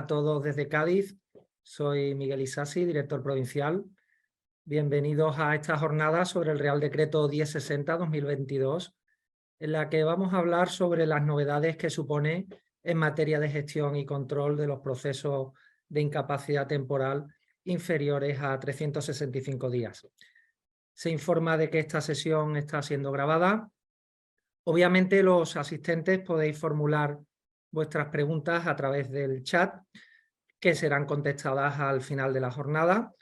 a todos desde Cádiz. Soy Miguel Isasi, director provincial. Bienvenidos a esta jornada sobre el Real Decreto 1060-2022, en la que vamos a hablar sobre las novedades que supone en materia de gestión y control de los procesos de incapacidad temporal inferiores a 365 días. Se informa de que esta sesión está siendo grabada. Obviamente, los asistentes podéis formular vuestras preguntas a través del chat, que serán contestadas al final de la jornada,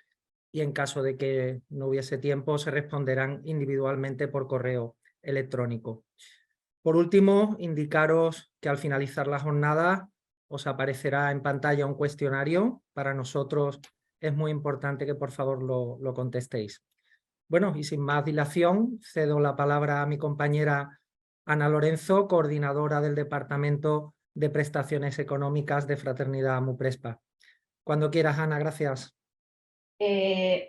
y en caso de que no hubiese tiempo se responderán individualmente por correo electrónico. Por último, indicaros que al finalizar la jornada os aparecerá en pantalla un cuestionario. Para nosotros es muy importante que por favor lo contestéis. Bueno, y sin más dilación, cedo la palabra a mi compañera Ana Lorenzo, coordinadora del Departamento de Prestaciones Económicas de Fraternidad Muprespa. Cuando quieras, Ana, gracias.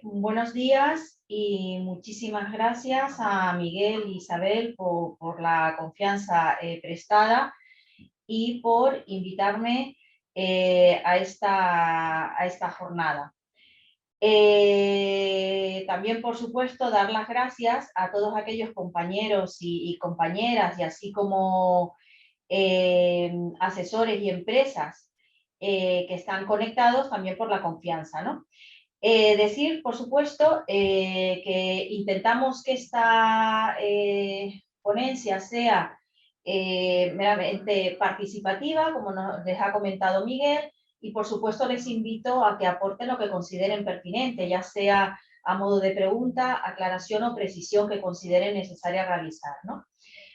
Buenos días y muchísimas gracias a Miguel e Isabel por la confianza prestada y por invitarme a esta jornada. También, por supuesto, dar las gracias a todos aquellos compañeros y compañeras, y así como asesores y empresas que están conectados, también por la confianza, ¿no? Decir, por supuesto, que intentamos que esta ponencia sea meramente participativa, como les ha comentado Miguel, y por supuesto les invito a que aporten lo que consideren pertinente, ya sea a modo de pregunta, aclaración o precisión que consideren necesaria realizar, ¿no?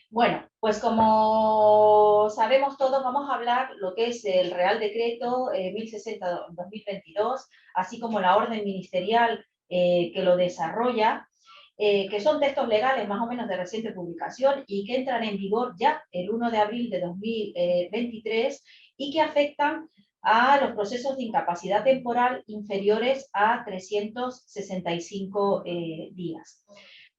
Bueno, pues como sabemos todos, vamos a hablar lo que es el Real Decreto 1060-2022, así como la orden ministerial que lo desarrolla, que son textos legales más o menos de reciente publicación y que entran en vigor ya el 1 de abril de 2023 y que afectan a los procesos de incapacidad temporal inferiores a 365 días.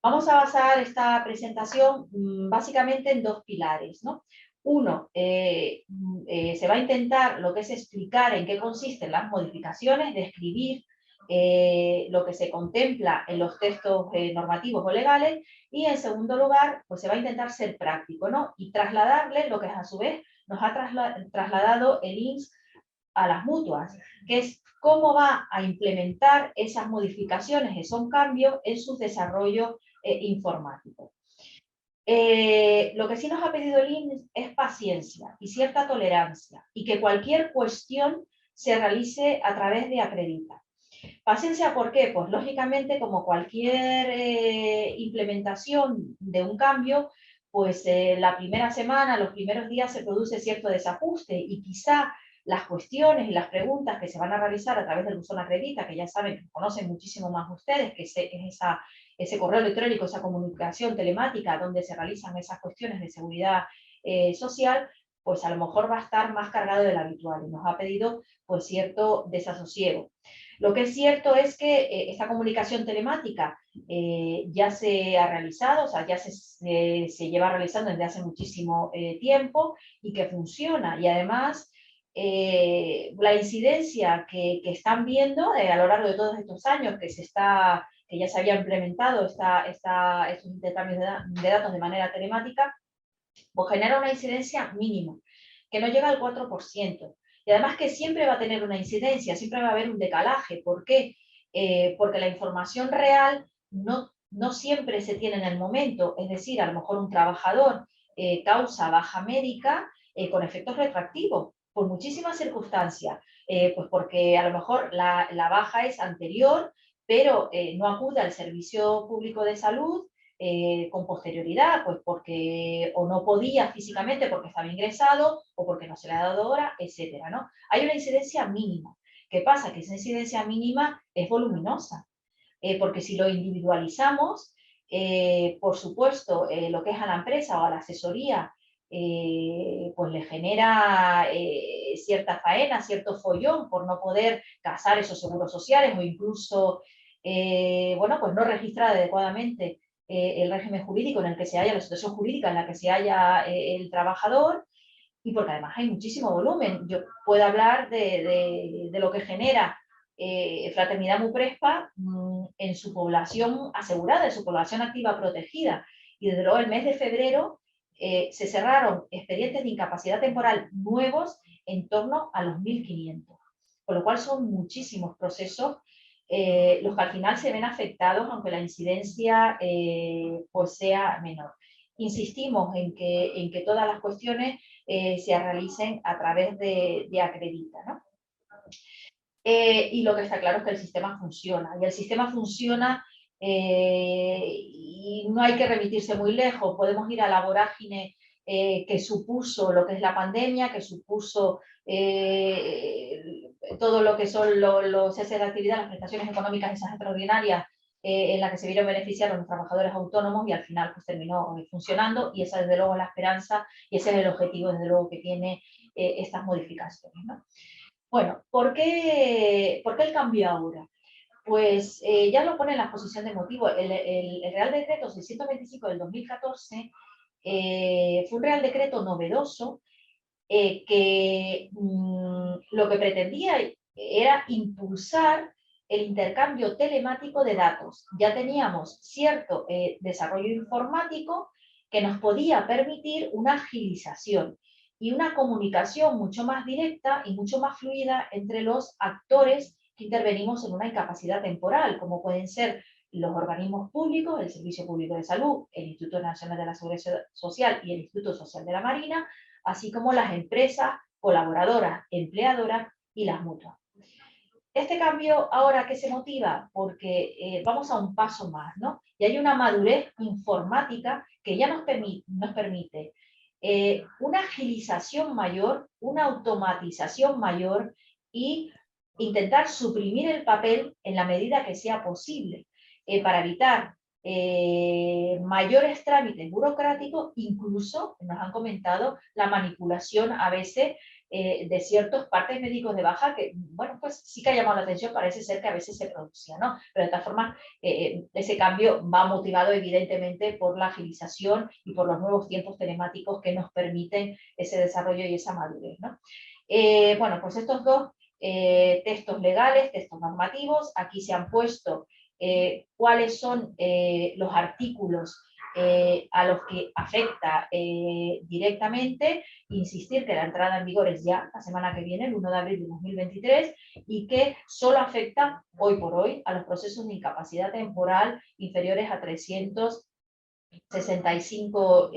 Vamos a basar esta presentación básicamente en dos pilares, ¿no? Uno, se va a intentar lo que es explicar en qué consisten las modificaciones, describir lo que se contempla en los textos normativos o legales, y en segundo lugar, pues se va a intentar ser práctico, ¿no? Y trasladarle lo que a su vez nos ha trasladado el INS a las mutuas, que es cómo va a implementar esas modificaciones, esos cambios en su desarrollo informático. Lo que sí nos ha pedido el INS es paciencia y cierta tolerancia, y que cualquier cuestión se realice a través de Acredita. Paciencia, ¿por qué? Pues lógicamente, como cualquier implementación de un cambio, pues la primera semana, los primeros días se produce cierto desajuste, y quizá las cuestiones y las preguntas que se van a realizar a través del buzón Acredita, que ya saben, que conocen muchísimo más ustedes, que es ese correo electrónico, esa comunicación telemática donde se realizan esas cuestiones de seguridad social, pues a lo mejor va a estar más cargado del habitual, y nos ha pedido pues cierto desasosiego. Lo que es cierto es que esta comunicación telemática ya se ha realizado, o sea, ya se lleva realizando desde hace muchísimo tiempo, y que funciona. Y además, la incidencia que están viendo a lo largo de todos estos años que ya se había implementado estos intercambios de datos de manera telemática, pues genera una incidencia mínima, que no llega al 4%. Y además que siempre va a tener una incidencia, siempre va a haber un decalaje. ¿Por qué? Porque la información real no siempre se tiene en el momento. Es decir, a lo mejor un trabajador causa baja médica con efectos retroactivos, por muchísimas circunstancias. Pues porque a lo mejor la baja es anterior, pero no acude al servicio público de salud con posterioridad, pues porque o no podía físicamente porque estaba ingresado, o porque no se le ha dado hora, etcétera, ¿no? Hay una incidencia mínima. ¿Qué pasa? Que esa incidencia mínima es voluminosa, porque si lo individualizamos, por supuesto, lo que es a la empresa o a la asesoría, pues le genera cierta faena, cierto follón por no poder casar esos seguros sociales, o incluso, bueno, pues no registrar adecuadamente el régimen jurídico en el que se halla, la situación jurídica en la que se halla el trabajador, y porque además hay muchísimo volumen. Yo puedo hablar de lo que genera Fraternidad Muprespa en su población asegurada, en su población activa protegida. Y desde luego el mes de febrero se cerraron expedientes de incapacidad temporal nuevos en torno a los 1.500, con lo cual son muchísimos procesos los que al final se ven afectados, aunque la incidencia pues sea menor. Insistimos en que todas las cuestiones se realicen a través de Acredita, ¿no? Y lo que está claro es que el sistema funciona, y el sistema funciona y no hay que remitirse muy lejos, podemos ir a la vorágine que supuso lo que es la pandemia, que supuso todo lo que son los ceses de actividad, las prestaciones económicas esas extraordinarias en las que se vieron beneficiados los trabajadores autónomos, y al final pues terminó funcionando, y esa desde luego es la esperanza y ese es el objetivo desde luego que tiene estas modificaciones, ¿no? Bueno, ¿por qué el cambio ahora? Pues ya lo pone en la exposición de motivos. El Real Decreto 625 del 2014 fue un Real Decreto novedoso que lo que pretendía era impulsar el intercambio telemático de datos. Ya teníamos cierto desarrollo informático que nos podía permitir una agilización y una comunicación mucho más directa y mucho más fluida entre los actores que intervenimos en una incapacidad temporal, como pueden ser los organismos públicos, el Servicio Público de Salud, el Instituto Nacional de la Seguridad Social y el Instituto Social de la Marina, así como las empresas, colaboradoras, empleadoras y las mutuas. Este cambio ahora, ¿qué se motiva? Porque vamos a un paso más, ¿no? Y hay una madurez informática que ya nos permite una agilización mayor, una automatización mayor y intentar suprimir el papel en la medida que sea posible para evitar mayores trámites burocráticos, incluso nos han comentado la manipulación a veces de ciertos partes médicos de baja que, bueno, pues sí que ha llamado la atención, parece ser que a veces se producía, ¿no? Pero de todas formas, ese cambio va motivado evidentemente por la agilización y por los nuevos tiempos telemáticos que nos permiten ese desarrollo y esa madurez, ¿no? Bueno, pues estos dos textos legales, textos normativos, aquí se han puesto cuáles son los artículos a los que afecta directamente, insistir que la entrada en vigor es ya la semana que viene, el 1 de abril de 2023, y que solo afecta hoy por hoy a los procesos de incapacidad temporal inferiores a 365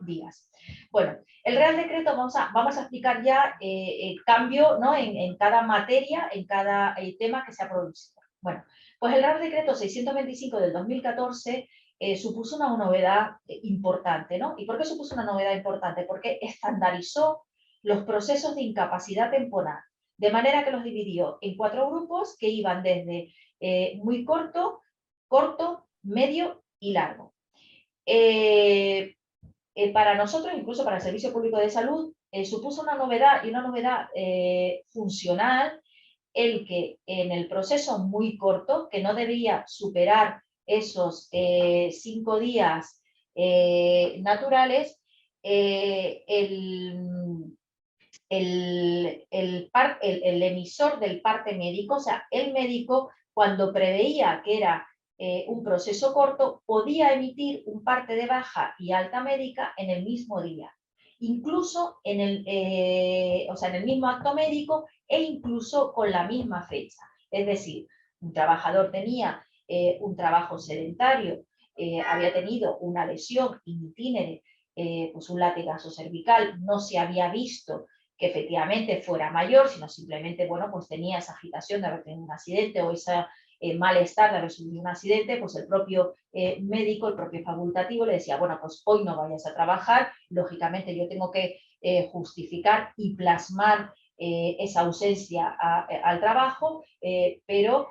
días. Bueno, el Real Decreto vamos a explicar ya el cambio, ¿no? en cada materia, en cada tema que se ha producido. Bueno, pues el Real Decreto 625 del 2014 supuso una novedad importante, ¿no? ¿Y por qué supuso una novedad importante? Porque estandarizó los procesos de incapacidad temporal, de manera que los dividió en 4 grupos que iban desde muy corto, medio y largo. Para nosotros, incluso para el Servicio Público de Salud, supuso una novedad, y una novedad funcional, el que en el proceso muy corto, que no debía superar esos 5 días naturales, el emisor del parte médico, o sea, el médico, cuando preveía que era un proceso corto, podía emitir un parte de baja y alta médica en el mismo día, incluso en el mismo acto médico, e incluso con la misma fecha. Es decir, un trabajador tenía un trabajo sedentario, había tenido una lesión in itinere, pues un latigazo cervical, no se había visto que efectivamente fuera mayor, sino simplemente, bueno, pues tenía esa agitación de haber tenido un accidente o ese malestar de haber sufrido un accidente, pues el propio médico, el propio facultativo le decía, bueno, pues hoy no vayas a trabajar, lógicamente yo tengo que justificar y plasmar esa ausencia al trabajo, pero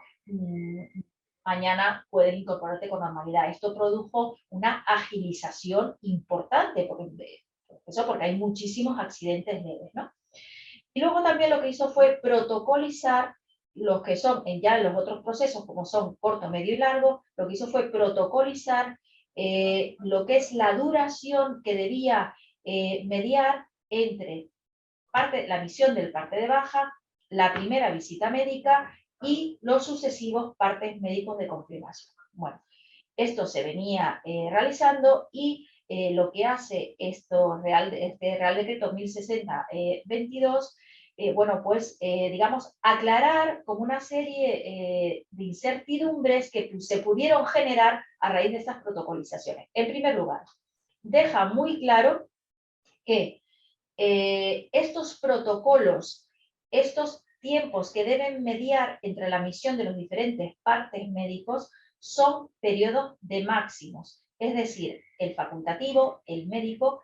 mañana puedes incorporarte con normalidad. Esto produjo una agilización importante, porque hay muchísimos accidentes leves, ¿no? Y luego también lo que hizo fue protocolizar los que son ya en los otros procesos, como son corto, medio y largo, lo que hizo fue protocolizar lo que es la duración que debía mediar entre la visión del parte de baja, la primera visita médica y los sucesivos partes médicos de confirmación. Bueno, esto se venía realizando y lo que hace este Real Decreto 1060-22, bueno, pues digamos, aclarar como una serie de incertidumbres que se pudieron generar a raíz de estas protocolizaciones. En primer lugar, deja muy claro que estos protocolos, estos tiempos que deben mediar entre la misión de los diferentes partes médicos son periodos de máximos. Es decir, el facultativo, el médico,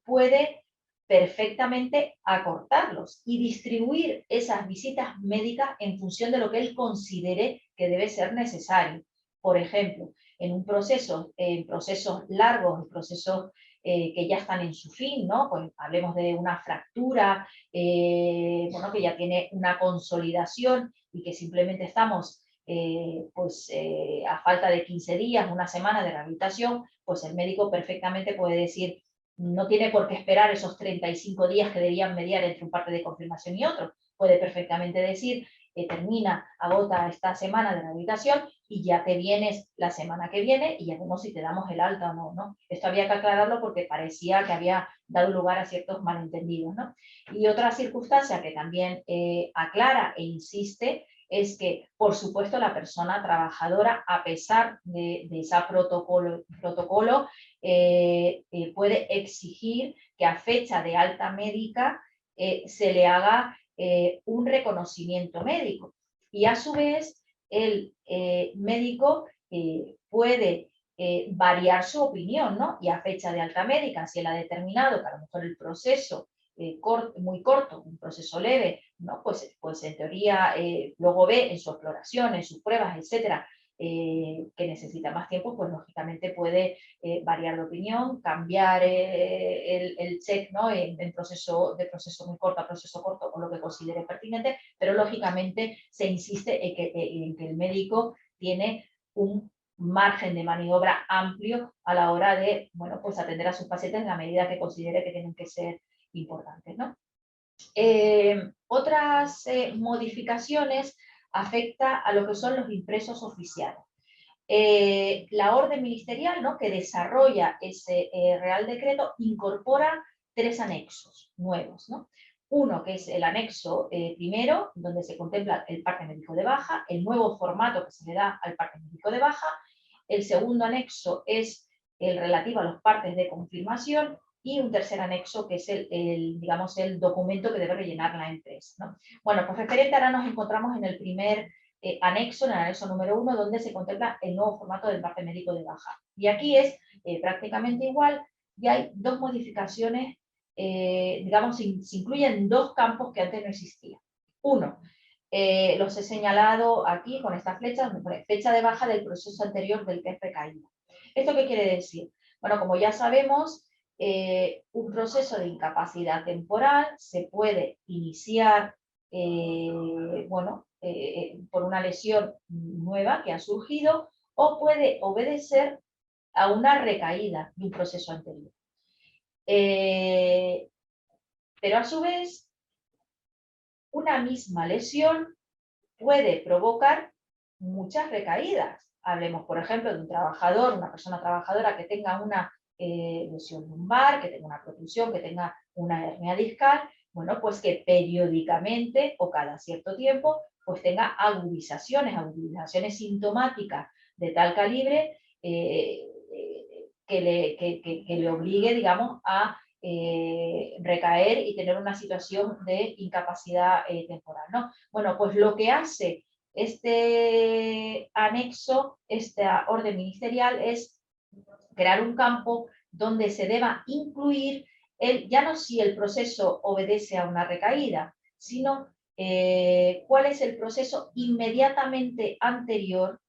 puede perfectamente acortarlos y distribuir esas visitas médicas en función de lo que él considere que debe ser necesario. Por ejemplo, en procesos largos, en procesos que ya están en su fin, ¿no? Pues hablemos de una fractura, bueno, que ya tiene una consolidación y que simplemente estamos a falta de 15 días, una semana de rehabilitación, pues el médico perfectamente puede decir, no tiene por qué esperar esos 35 días que debían mediar entre un parte de confirmación y otro. Puede perfectamente decir, agota esta semana de rehabilitación y ya te vienes la semana que viene y ya vemos si te damos el alta o no, ¿no? Esto había que aclararlo porque parecía que había dado lugar a ciertos malentendidos, ¿no? Y otra circunstancia que también aclara e insiste es que, por supuesto, la persona trabajadora, a pesar de ese protocolo puede exigir que a fecha de alta médica se le haga un reconocimiento médico. Y a su vez, el médico puede variar su opinión, ¿no? Y a fecha de alta médica, si él ha determinado que a lo mejor el proceso muy corto, un proceso leve, ¿no? Pues en teoría luego ve en su exploración, en sus pruebas, etcétera, que necesita más tiempo, pues lógicamente puede variar de opinión, cambiar el check, ¿no? de proceso muy corto a proceso corto o lo que considere pertinente, pero lógicamente se insiste en que el médico tiene un margen de maniobra amplio a la hora de, bueno, pues atender a sus pacientes en la medida que considere que tienen que ser importantes, ¿no? Otras modificaciones afecta a lo que son los impresos oficiales. La orden ministerial, ¿no?, que desarrolla ese Real Decreto incorpora 3 anexos nuevos, ¿no? Uno que es el anexo primero, donde se contempla el parte médico de baja, el nuevo formato que se le da al parte médico de baja. El segundo anexo es el relativo a los partes de confirmación y un tercer anexo que es digamos, el documento que debe rellenar la empresa, ¿no? Bueno, pues referente ahora nos encontramos en el primer anexo, en el anexo número 1, donde se contempla el nuevo formato del parte médico de baja. Y aquí es prácticamente igual y hay 2 modificaciones, digamos, se incluyen 2 campos que antes no existían. Uno, los he señalado aquí con esta flecha, donde pone fecha de baja del proceso anterior del que es recaída. ¿Esto qué quiere decir? Bueno, como ya sabemos, un proceso de incapacidad temporal se puede iniciar por una lesión nueva que ha surgido o puede obedecer a una recaída de un proceso anterior. Pero a su vez, una misma lesión puede provocar muchas recaídas. Hablemos, por ejemplo, de un trabajador, una persona trabajadora que tenga una lesión lumbar, que tenga una protrusión, que tenga una hernia discal, bueno, pues que periódicamente o cada cierto tiempo pues tenga agudizaciones sintomáticas de tal calibre que le obligue, digamos, a recaer y tener una situación de incapacidad temporal, ¿no? Bueno, pues lo que hace este anexo, esta orden ministerial, es crear un campo donde se deba incluir ya no si el proceso obedece a una recaída, sino cuál es el proceso inmediatamente anterior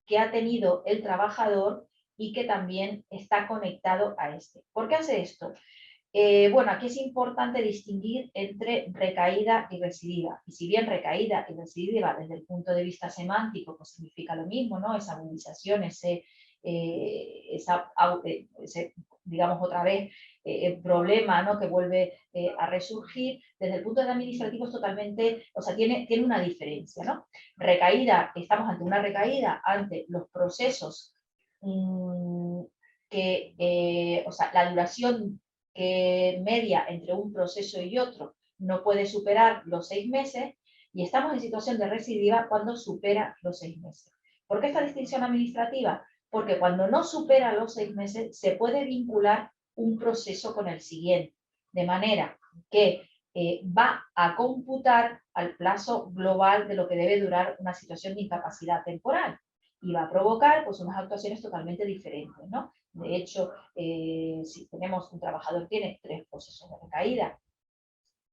que ha tenido el trabajador y que también está conectado a este. ¿Por qué hace esto? Bueno, aquí es importante distinguir entre recaída y recidiva. Y si bien recaída y recidiva desde el punto de vista semántico pues significa lo mismo, ¿no? Esa agudización, ese ese, digamos otra vez, el problema, ¿no?, que vuelve a resurgir. Desde el punto de vista administrativo es totalmente, o sea, tiene una diferencia, ¿no? Recaída, estamos ante una recaída ante los procesos o sea, la duración media entre un proceso y otro no puede superar los 6 meses, y estamos en situación de recidiva cuando supera los 6 meses. ¿Por qué esta distinción administrativa? Porque cuando no supera los 6 meses se puede vincular un proceso con el siguiente, de manera que va a computar al plazo global de lo que debe durar una situación de incapacidad temporal, y va a provocar pues unas actuaciones totalmente diferentes, ¿no? De hecho, si tenemos un trabajador tiene 3 procesos de recaída,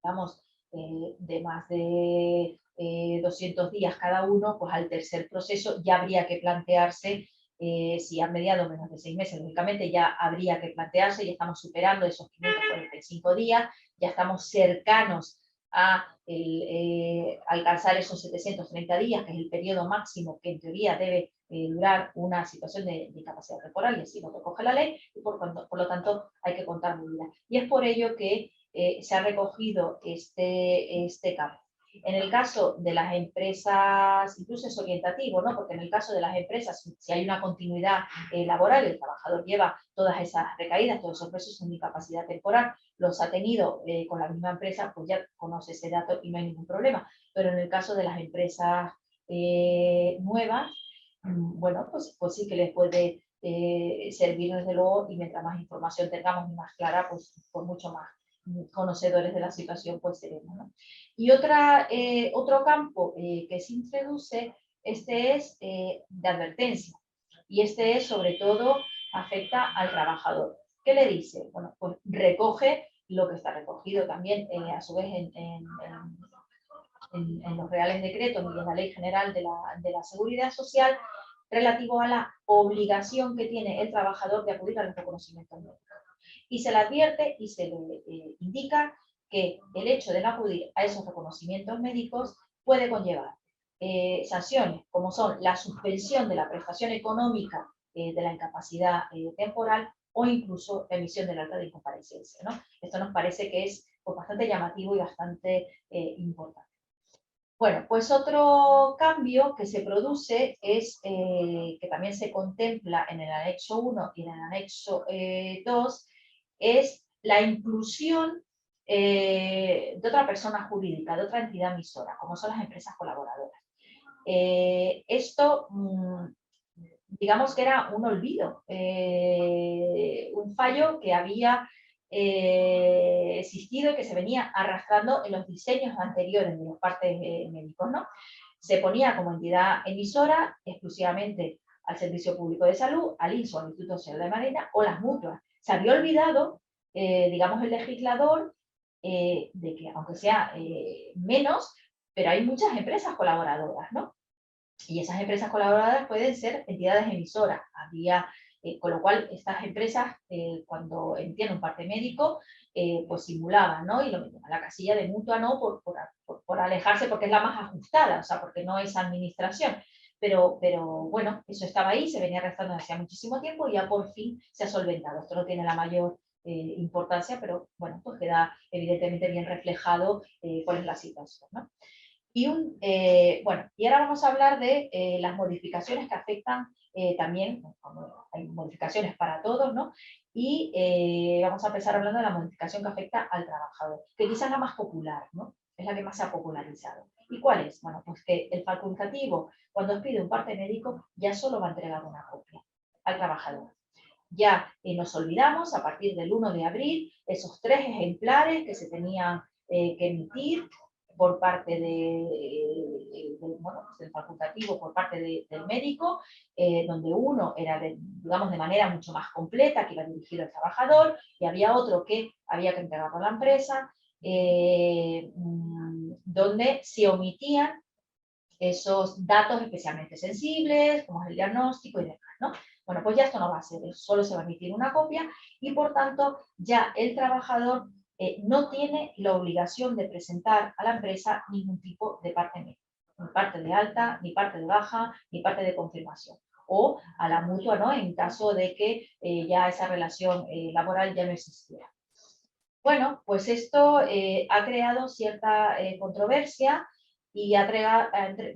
digamos, de más de 200 días cada uno, pues al tercer proceso ya habría que plantearse, si han mediado menos de 6 meses, lógicamente ya habría que plantearse, ya estamos superando esos 545 días, ya estamos cercanos a alcanzar esos 730 días, que es el periodo máximo que en teoría debe durar una situación de incapacidad temporal, y así lo recoge la ley, y por lo tanto hay que contar medidas. Y es por ello que se ha recogido este campo. En el caso de las empresas, incluso es orientativo, ¿no? Porque en el caso de las empresas, si hay una continuidad laboral, el trabajador lleva todas esas recaídas, todos esos procesos de incapacidad temporal, los ha tenido con la misma empresa, pues ya conoce ese dato y no hay ningún problema. Pero en el caso de las empresas nuevas, bueno, pues sí que les puede servir desde luego, y mientras más información tengamos y más clara, pues mucho más conocedores de la situación pues seremos, ¿no? Y otro campo que se introduce, este es de advertencia, y este es sobre todo afecta al trabajador. ¿Qué le dice? Bueno, pues recoge lo que está recogido también a su vez en los reales decretos y en la Ley General de la Seguridad Social, relativo a la obligación que tiene el trabajador de acudir a los reconocimientos médicos. Y se le advierte y se le indica que el hecho de no acudir a esos reconocimientos médicos puede conllevar sanciones, como son la suspensión de la prestación económica de la incapacidad temporal, o incluso la emisión del acta de incomparecencia, ¿no? Esto nos parece que es pues, bastante llamativo y bastante importante. Bueno, pues otro cambio que se produce es que también se contempla en el anexo 1 y en el anexo 2, es la inclusión de otra persona jurídica, de otra entidad emisora, como son las empresas colaboradoras. Esto, digamos que era un olvido, un fallo que había existido y que se venía arrastrando en los diseños anteriores de los partes médicos, ¿no? Se ponía como entidad emisora exclusivamente al Servicio Público de Salud, al INSS, al Instituto Nacional de Marina, o las mutuas. Se había olvidado, digamos, el legislador, de que aunque sea menos, pero hay muchas empresas colaboradoras, ¿no? Y esas empresas colaboradoras pueden ser entidades emisoras. Con lo cual, estas empresas, cuando emitían un parte médico, pues simulaban, ¿no? Y lo metían a la casilla de mutua, ¿no? Por alejarse, porque es la más ajustada, o sea, porque no es administración. Pero bueno, eso estaba ahí, se venía arrastrando hacía muchísimo tiempo y ya por fin se ha solventado. Esto no tiene la mayor importancia, pero bueno, pues queda evidentemente bien reflejado cuál es la situación, ¿no? Y ahora vamos a hablar de las modificaciones que afectan también, hay modificaciones para todos, ¿no? Y vamos a empezar hablando de la modificación que afecta al trabajador, que quizás es la más popular, ¿no? Es la que más se ha popularizado. ¿Y cuál es? Bueno, pues que el facultativo, cuando os pide un parte médico, ya solo va a entregar una copia al trabajador. Ya nos olvidamos, a partir del 1 de abril, esos 3 ejemplares que se tenían que emitir por parte del facultativo, por parte del médico, donde uno era, digamos, de manera mucho más completa, que iba dirigido al trabajador, y había otro que había que entregarlo a la empresa, donde se omitían esos datos especialmente sensibles, como es el diagnóstico y demás, ¿no? Bueno, pues ya esto no va a ser, solo se va a emitir una copia, y por tanto ya el trabajador no tiene la obligación de presentar a la empresa ningún tipo de parte médica, ni parte de alta, ni parte de baja, ni parte de confirmación. o a la mutua, ¿no? En caso de que ya esa relación laboral ya no existiera. Bueno, pues esto ha creado cierta controversia y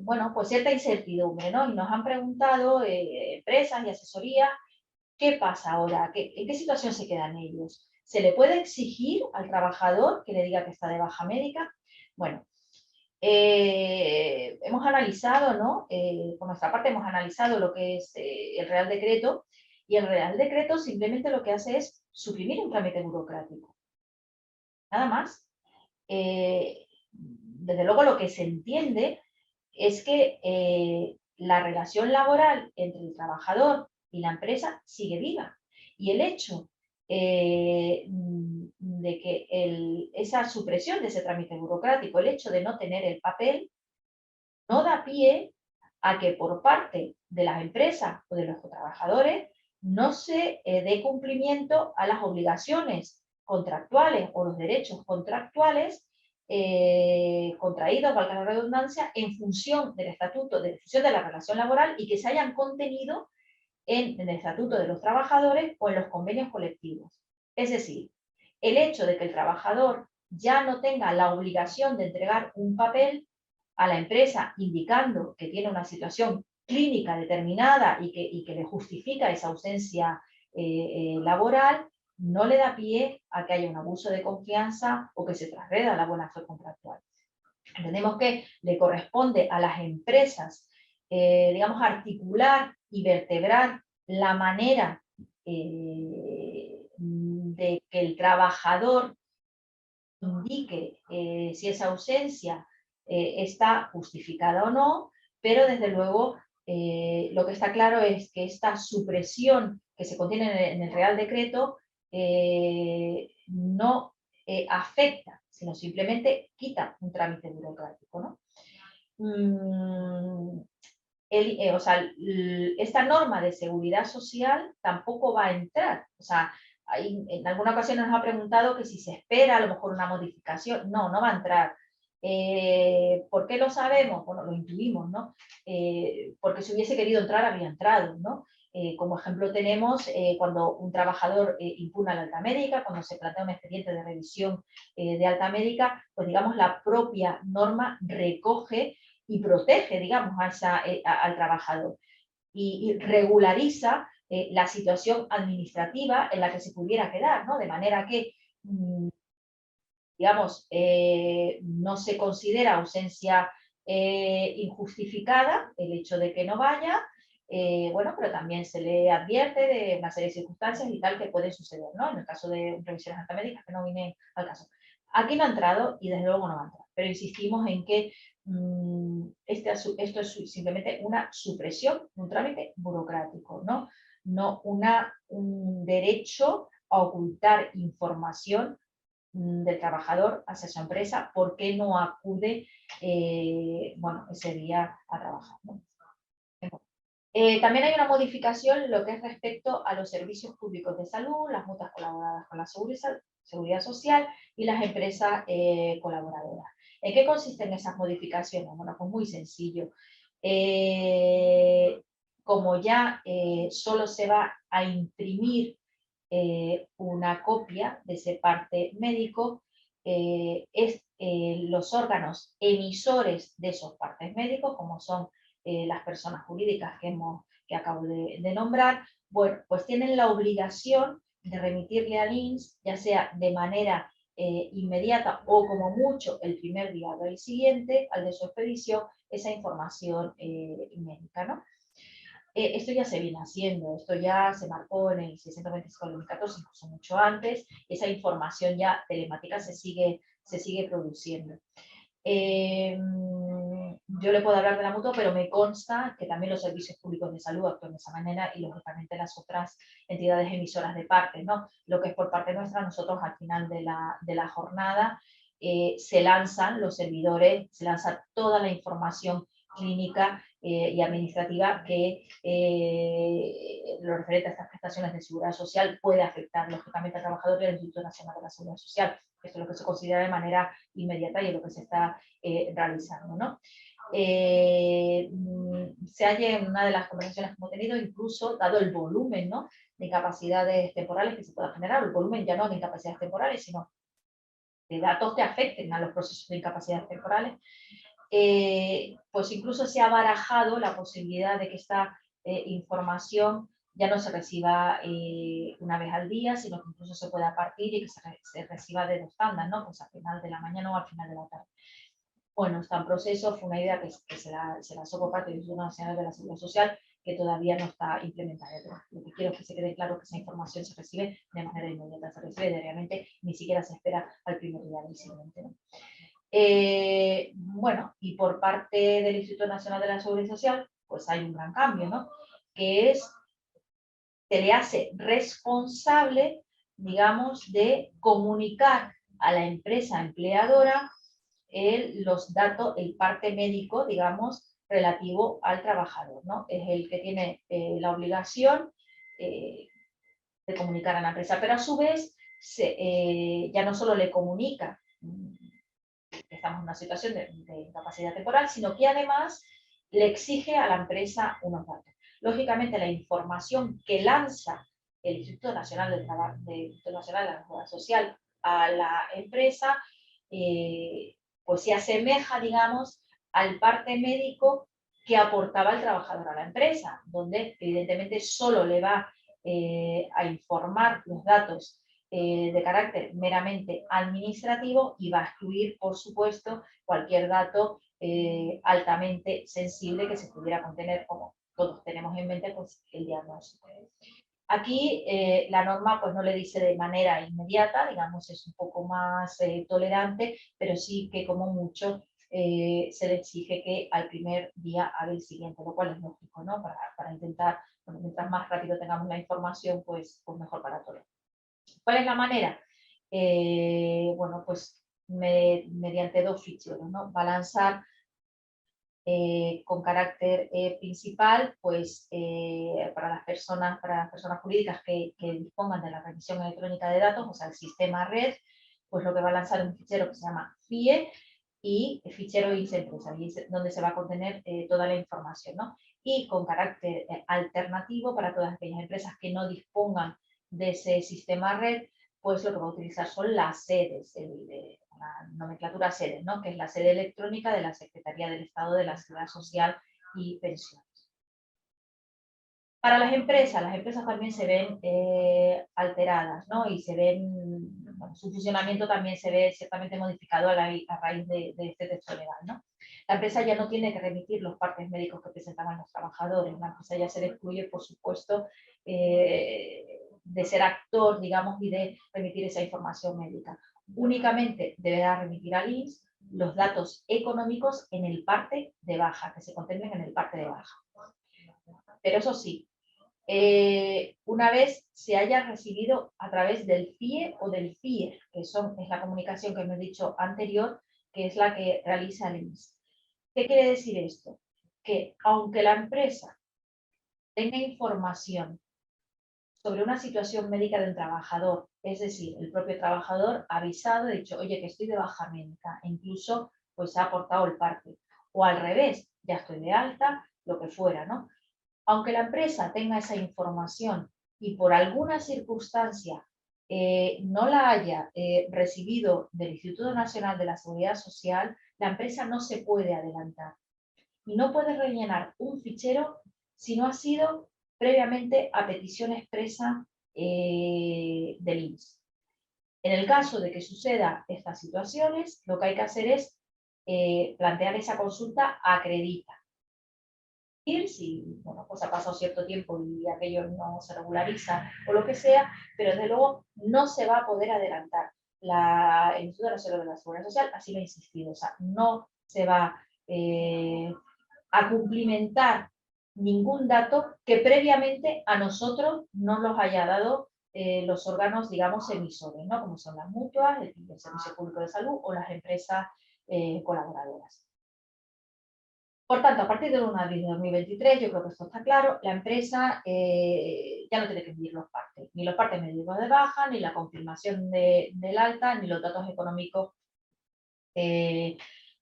bueno, pues cierta incertidumbre, ¿no? Y nos han preguntado empresas y asesorías, ¿qué pasa ahora? ¿En qué situación se quedan ellos? ¿Se le puede exigir al trabajador que le diga que está de baja médica? Bueno, hemos analizado, ¿no? Por nuestra parte hemos analizado lo que es el Real Decreto, y el Real Decreto simplemente lo que hace es suprimir un trámite burocrático. Nada más. Desde luego lo que se entiende es que la relación laboral entre el trabajador y la empresa sigue viva. Y el hecho de que esa supresión de ese trámite burocrático, el hecho de no tener el papel, no da pie a que por parte de las empresas o de los trabajadores no se dé cumplimiento a las obligaciones contractuales o los derechos contractuales contraídos, valga la redundancia, en función del estatuto, en función de la relación laboral y que se hayan contenido en el estatuto de los trabajadores o en los convenios colectivos. Es decir, el hecho de que el trabajador ya no tenga la obligación de entregar un papel a la empresa indicando que tiene una situación clínica determinada y que le justifica esa ausencia laboral, no le da pie a que haya un abuso de confianza o que se transgreda la buena fe contractual. Entendemos que le corresponde a las empresas, digamos, articular y vertebrar la manera de que el trabajador indique si esa ausencia está justificada o no, pero desde luego lo que está claro es que esta supresión que se contiene en el Real Decreto no afecta, sino simplemente quita un trámite burocrático, ¿no? O sea, esta norma de seguridad social tampoco va a entrar. O sea, en alguna ocasión nos ha preguntado que si se espera a lo mejor una modificación. No, no va a entrar. ¿Por qué lo sabemos? Bueno, lo intuimos, ¿no? Porque si hubiese querido entrar, había entrado, ¿no? Como ejemplo tenemos cuando un trabajador impugna la alta médica, cuando se plantea un expediente de revisión de alta médica, pues digamos la propia norma recoge y protege, digamos, al trabajador y regulariza la situación administrativa en la que se pudiera quedar, ¿no? De manera que, digamos, no se considera ausencia injustificada el hecho de que no vaya, bueno, pero también se le advierte de una serie de circunstancias y tal que pueden suceder, ¿no? En el caso de revisiones altamédicas que no viene al caso. Aquí no ha entrado y desde luego no va a entrar, pero insistimos en que esto es simplemente una supresión, un trámite burocrático, ¿no? No un derecho a ocultar información del trabajador hacia su empresa porque no acude bueno, ese día a trabajar, ¿no? También hay una modificación lo que es respecto a los servicios públicos de salud, las mutuas colaboradas con la seguridad social y las empresas colaboradoras. ¿En qué consisten esas modificaciones? Bueno, pues muy sencillo. Como ya solo se va a imprimir una copia de ese parte médico, los órganos emisores de esos partes médicos, como son las personas jurídicas que acabo de nombrar, bueno, pues tienen la obligación de remitirle al INS, ya sea de manera inmediata o como mucho el primer día del siguiente, al de su expedición, esa información médica, ¿no? Esto ya se viene haciendo, esto ya se marcó en el 625/2014, incluso mucho antes, esa información ya telemática se sigue produciendo. Yo le puedo hablar de la mutua, pero me consta que también los servicios públicos de salud actúan de esa manera y lógicamente las otras entidades emisoras de parte, ¿no? Lo que es por parte nuestra, nosotros al final de la jornada se lanzan los servidores, se lanza toda la información clínica y administrativa que lo referente a estas prestaciones de seguridad social puede afectar lógicamente al trabajador y al Instituto Nacional de la Seguridad Social. Esto es lo que se considera de manera inmediata y es lo que se está realizando, ¿no? se halle en una de las conversaciones que hemos tenido, incluso dado el volumen, ¿no?, de incapacidades temporales que se pueda generar, el volumen ya no de incapacidades temporales, sino de datos que afecten a los procesos de incapacidades temporales, pues incluso se ha barajado la posibilidad de que esta información ya no se reciba una vez al día, sino que incluso se pueda partir y que se reciba de dos tandas, ¿no?, pues al final de la mañana o al final de la tarde. Bueno, está en proceso, fue una idea que se lanzó por parte del Instituto Nacional de la Seguridad Social, que todavía no está implementada. Pero lo que quiero es que se quede claro que esa información se recibe de manera inmediata, se recibe diariamente, ni siquiera se espera al primer día del siguiente, ¿no? Bueno, y por parte del Instituto Nacional de la Seguridad Social, pues hay un gran cambio, ¿no?, que es, se le hace responsable, digamos, de comunicar a la empresa empleadora los datos, el parte médico, digamos, relativo al trabajador, ¿no? Es el que tiene la obligación de comunicar a la empresa, pero a su vez ya no solo le comunica que estamos en una situación de incapacidad temporal, sino que además le exige a la empresa unos datos. Lógicamente, la información que lanza el Instituto Nacional de la Seguridad Social a la empresa, pues se asemeja, digamos, al parte médico que aportaba el trabajador a la empresa, donde evidentemente solo le va a informar los datos de carácter meramente administrativo y va a excluir, por supuesto, cualquier dato altamente sensible que se pudiera contener, como todos tenemos en mente, pues el diagnóstico. Aquí la norma pues no le dice de manera inmediata, digamos, es un poco más tolerante, pero sí que como mucho se le exige que al primer día hábil siguiente, lo cual es lógico, ¿no?, para intentar, bueno, mientras más rápido tengamos la información, pues mejor para todos. ¿Cuál es la manera? Bueno, pues mediante dos ficheros, ¿no? Va a lanzar con carácter principal, pues para las personas jurídicas que dispongan de la remisión electrónica de datos, o sea, el sistema red, pues lo que va a lanzar es un fichero que se llama FIE y el fichero INS-Empresa, donde se va a contener toda la información, ¿no? Y con carácter alternativo para todas aquellas empresas que no dispongan de ese sistema red, pues lo que va a utilizar son las sedes, la nomenclatura sedes, ¿no?, que es la sede electrónica de la Secretaría del Estado de la Seguridad Social y Pensiones. Para las empresas también se ven alteradas, ¿no?, y se ven, bueno, su funcionamiento también se ve ciertamente modificado a raíz de este texto legal, ¿no? La empresa ya no tiene que remitir los partes médicos que presentaban los trabajadores, la empresa ya se le excluye, por supuesto, de ser actor, digamos, y de remitir esa información médica. Únicamente deberá remitir al INS los datos económicos en el parte de baja, que se contemplen en el parte de baja. Pero eso sí, una vez se haya recibido a través del FIE o del FIE, que es la comunicación que me he dicho anterior, que es la que realiza el INS. ¿Qué quiere decir esto? Que aunque la empresa tenga información sobre una situación médica del trabajador, es decir, el propio trabajador ha avisado, ha dicho, oye, que estoy de baja médica, e incluso pues ha aportado el parte, o al revés, ya estoy de alta, lo que fuera, ¿no? Aunque la empresa tenga esa información y por alguna circunstancia no la haya recibido del Instituto Nacional de la Seguridad Social, la empresa no se puede adelantar y no puede rellenar un fichero si no ha sido previamente a petición expresa del INS. En el caso de que suceda estas situaciones, lo que hay que hacer es plantear esa consulta acredita. Si, bueno, pues ha pasado cierto tiempo y aquello no se regulariza o lo que sea, pero desde luego no se va a poder adelantar. El Instituto Nacional de la Seguridad Social así lo ha insistido, o sea, no se va a cumplimentar ningún dato que previamente a nosotros no los haya dado los órganos, digamos, emisores, ¿no?, como son las mutuas, el Servicio Público de Salud o las empresas colaboradoras. Por tanto, a partir del 1 de abril de 2023, yo creo que esto está claro, la empresa ya no tiene que medir los partes, ni los partes médicos de baja, ni la confirmación del alta, ni los datos económicos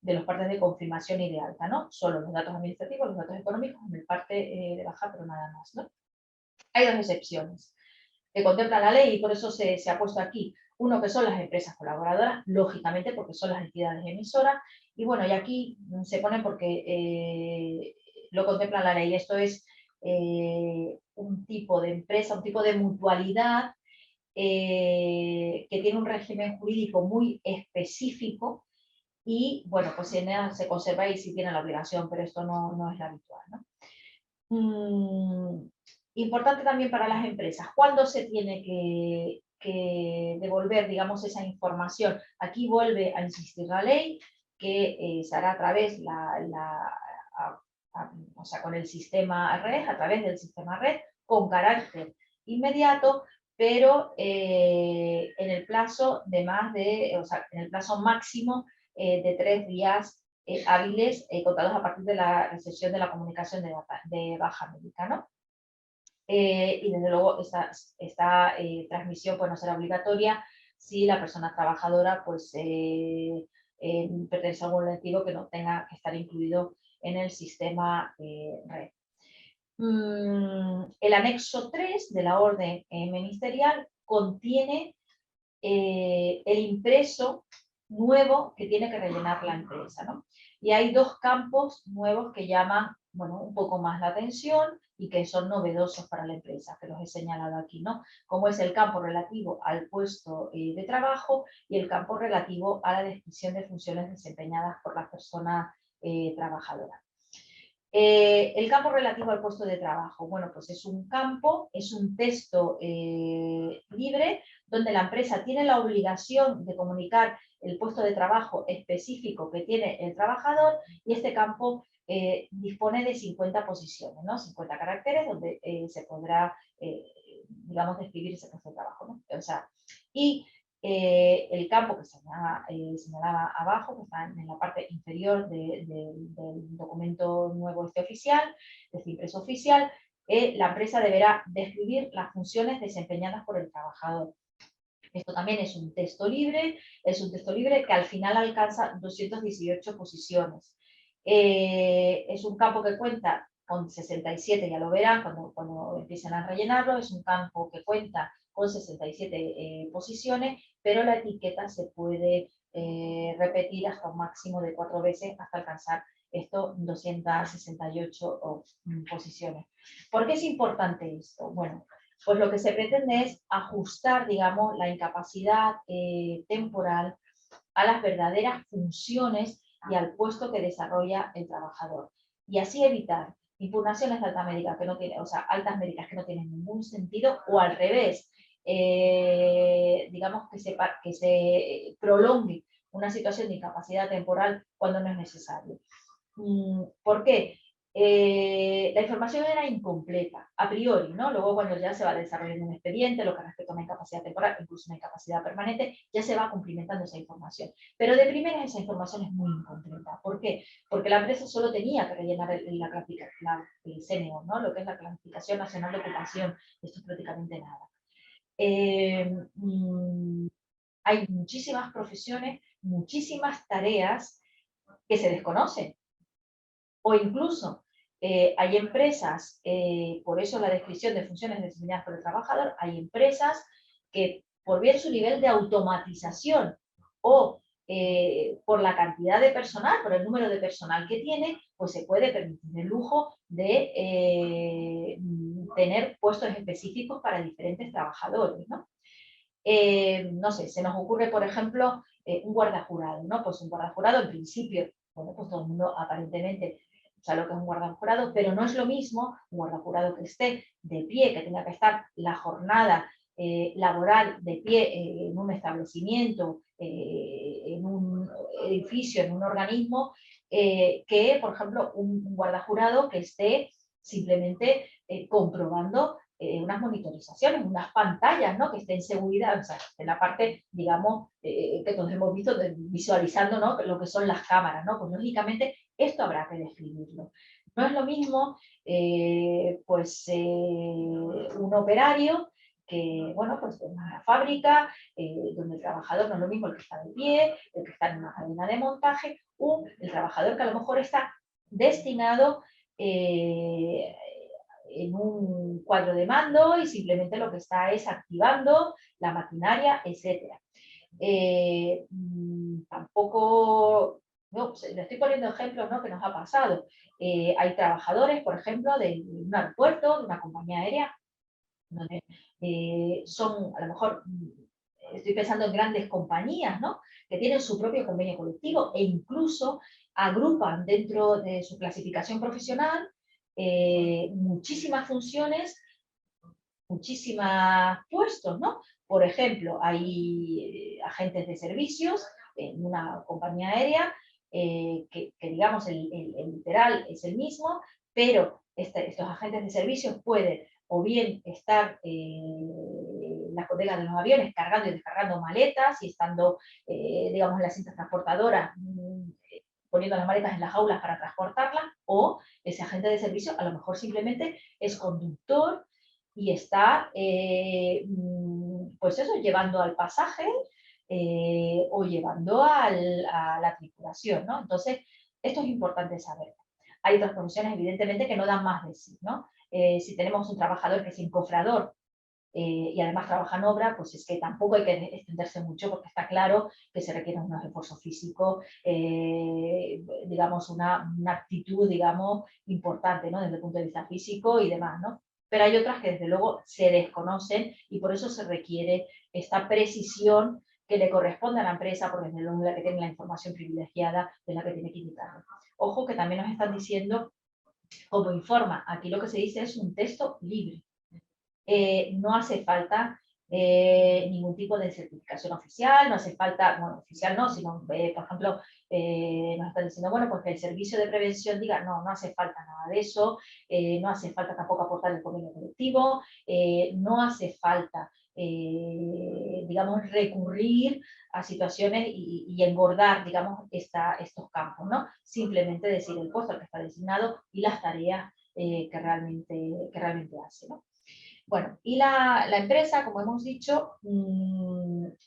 de los partes de confirmación y de alta, ¿no? Solo los datos administrativos, los datos económicos en el parte de baja, pero nada más, ¿no? Hay dos excepciones que contempla la ley y por eso se ha puesto aquí. Uno que son las empresas colaboradoras, lógicamente porque son las entidades emisoras, y bueno, y aquí se pone porque lo contempla la ley. Esto es un tipo de empresa, un tipo de mutualidad que tiene un régimen jurídico muy específico y, bueno, pues se conserva y sí tiene la obligación, pero esto no es lo habitual, ¿no? Importante también para las empresas, ¿cuándo se tiene que devolver, digamos, esa información? Aquí vuelve a insistir la ley, que se hará a través o sea, con el sistema red, a través del sistema red, con carácter inmediato, pero en el plazo de o sea, en el plazo máximo de 3 días hábiles contados a partir de la recepción de la comunicación de baja médica, ¿no? Y desde luego esta transmisión pues, no será obligatoria si la persona trabajadora pues, pertenece a algún colectivo que no tenga que estar incluido en el sistema red. El anexo 3 de la orden ministerial contiene el impreso nuevo que tiene que rellenar la empresa, ¿no? Y hay dos campos nuevos que llaman, bueno, un poco más la atención y que son novedosos para la empresa, que los he señalado aquí, ¿no? Como es el campo relativo al puesto de trabajo y el campo relativo a la descripción de funciones desempeñadas por la persona trabajadora. El campo relativo al puesto de trabajo, bueno, pues es un campo, es un texto libre donde la empresa tiene la obligación de comunicar el puesto de trabajo específico que tiene el trabajador y este campo dispone de 50 posiciones, ¿no? 50 caracteres donde se podrá, digamos, describir ese puesto de trabajo, ¿no? O sea, y el campo que señalaba abajo, que está en la parte inferior del documento nuevo oficial, este impreso oficial, la empresa deberá describir las funciones desempeñadas por el trabajador. Esto también es un texto libre que al final alcanza 218 posiciones. Es un campo que cuenta con 67, ya lo verán cuando empiecen a rellenarlo, es un campo que cuenta con 67 posiciones, pero la etiqueta se puede repetir hasta un máximo de 4 veces hasta alcanzar esto 268 posiciones. ¿Por qué es importante esto? Bueno, pues lo que se pretende es ajustar, digamos, la incapacidad temporal a las verdaderas funciones y al puesto que desarrolla el trabajador. Y así evitar impugnaciones de alta médica que no tienen, o sea, altas médicas que no tienen ningún sentido, o al revés, digamos que se prolongue una situación de incapacidad temporal cuando no es necesario. ¿Por qué? La información era incompleta, a priori, ¿no? Luego cuando ya se va desarrollando un expediente, lo que respecta a una incapacidad temporal, incluso una incapacidad permanente, ya se va cumplimentando esa información. Pero de primeras esa información es muy incompleta. ¿Por qué? Porque la empresa solo tenía que rellenar el CNO, ¿no? Lo que es la Clasificación Nacional de Ocupación. Esto es prácticamente nada. Hay muchísimas profesiones, muchísimas tareas que se desconocen. O incluso hay empresas, por eso la descripción de funciones desempeñadas por el trabajador, hay empresas que por bien su nivel de automatización o por la cantidad de personal, por el número de personal que tiene, pues se puede permitir el lujo de tener puestos específicos para diferentes trabajadores, ¿no? No sé, se nos ocurre, por ejemplo, un guardajurado, ¿no? Pues un guardajurado en principio, bueno, pues todo el mundo aparentemente sabe lo que es un guardajurado, pero no es lo mismo un guardajurado que esté de pie, que tenga que estar la jornada laboral de pie en un establecimiento, en un edificio, en un organismo, que, por ejemplo, un guardajurado que esté simplemente comprobando unas monitorizaciones, unas pantallas, ¿no? Que estén en seguridad, o sea, en la parte, digamos, que todos hemos visto visualizando, ¿no? Lo que son las cámaras, ¿no? Pues lógicamente esto habrá que describirlo. No es lo mismo, un operario bueno, pues en una fábrica, donde el trabajador no es lo mismo el que está de pie, el que está en una cadena de montaje, o el trabajador que a lo mejor está destinado en un cuadro de mando y simplemente lo que está es activando la maquinaria, etc. Tampoco, no, le estoy poniendo ejemplos, ¿no?, que nos ha pasado. Hay trabajadores, por ejemplo, de un aeropuerto, de una compañía aérea, donde son, a lo mejor, estoy pensando en grandes compañías, ¿no?, que tienen su propio convenio colectivo e incluso agrupan dentro de su clasificación profesional muchísimas funciones, muchísimos puestos, ¿no? Por ejemplo, hay agentes de servicios en una compañía aérea que digamos, el literal es el mismo, pero estos agentes de servicios pueden o bien estar en las bodegas de los aviones cargando y descargando maletas y estando, digamos, en las cintas transportadoras, poniendo las maletas en las jaulas para transportarlas, o ese agente de servicio a lo mejor simplemente es conductor y está, pues eso, llevando al pasaje o llevando a la tripulación, ¿no? Entonces, esto es importante saber. Hay otras profesiones, evidentemente, que no dan más de sí, ¿no? Si tenemos un trabajador que es encofrador y además trabaja en obra, pues es que tampoco hay que extenderse mucho porque está claro que se requiere un esfuerzo físico, digamos, una actitud, digamos, importante, ¿no?, desde el punto de vista físico y demás, ¿no? Pero hay otras que desde luego se desconocen y por eso se requiere esta precisión que le corresponde a la empresa, porque desde luego es la que tiene la información privilegiada de la que tiene que indicar. Ojo que también nos están diciendo, como informa, aquí lo que se dice es un texto libre. No hace falta ningún tipo de certificación oficial, no hace falta, bueno, oficial no, sino, por ejemplo, nos están diciendo, bueno, pues que el servicio de prevención diga, no, no hace falta nada de eso, no hace falta tampoco aportar el convenio colectivo, no hace falta, digamos, recurrir a situaciones y engordar, digamos, estos campos, ¿no? Simplemente decir el puesto al que está designado y las tareas que realmente hace, ¿no? Bueno, y la empresa, como hemos dicho,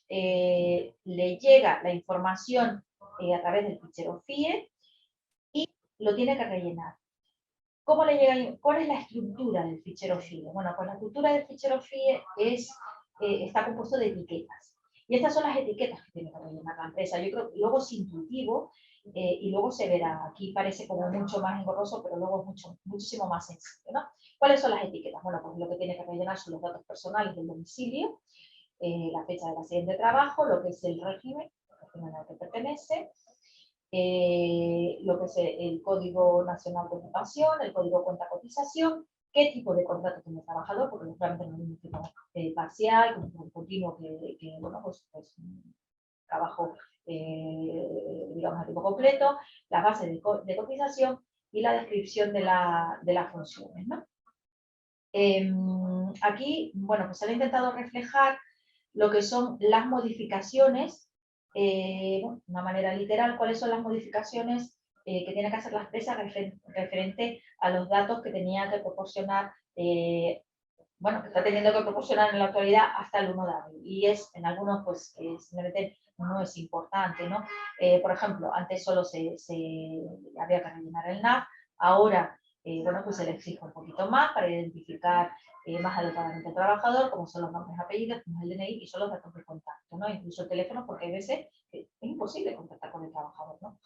le llega la información a través del fichero FIE y lo tiene que rellenar. ¿Cómo le llega? ¿Cuál es la estructura del fichero FIE? Bueno, pues la estructura del fichero FIE está compuesto de etiquetas. Y estas son las etiquetas que tiene que rellenar la empresa. Yo creo que luego es intuitivo y luego se verá. Aquí parece como mucho más engorroso, pero luego es muchísimo más sencillo, ¿no? ¿Cuáles son las etiquetas? Bueno, pues lo que tiene que rellenar son los datos personales del domicilio, la fecha del accidente de trabajo, lo que es el régimen al que pertenece, lo que es el Código Nacional de Ocupación, el Código Cuenta Cotización, qué tipo de contrato tiene el trabajador, porque realmente no es un tipo parcial, como un continuo que bueno, pues un trabajo, digamos, a tiempo completo, la base de cotización y la descripción de las funciones, ¿no? Aquí, bueno, pues se ha intentado reflejar lo que son las modificaciones, de una manera literal, cuáles son las modificaciones que tiene que hacer la empresa referente a los datos que tenía que proporcionar, bueno, que está teniendo que proporcionar en la actualidad hasta el 1 de abril. Y es, en algunos, pues, simplemente no es importante, ¿no? Por ejemplo, antes solo había que rellenar el NAF, ahora bueno, pues se le exige un poquito más para identificar más adecuadamente al trabajador, como son los nombres, apellidos, como es el DNI y son los datos de contacto, ¿no? Incluso el teléfono, porque hay veces que es imposible contactar con el trabajador, ¿no?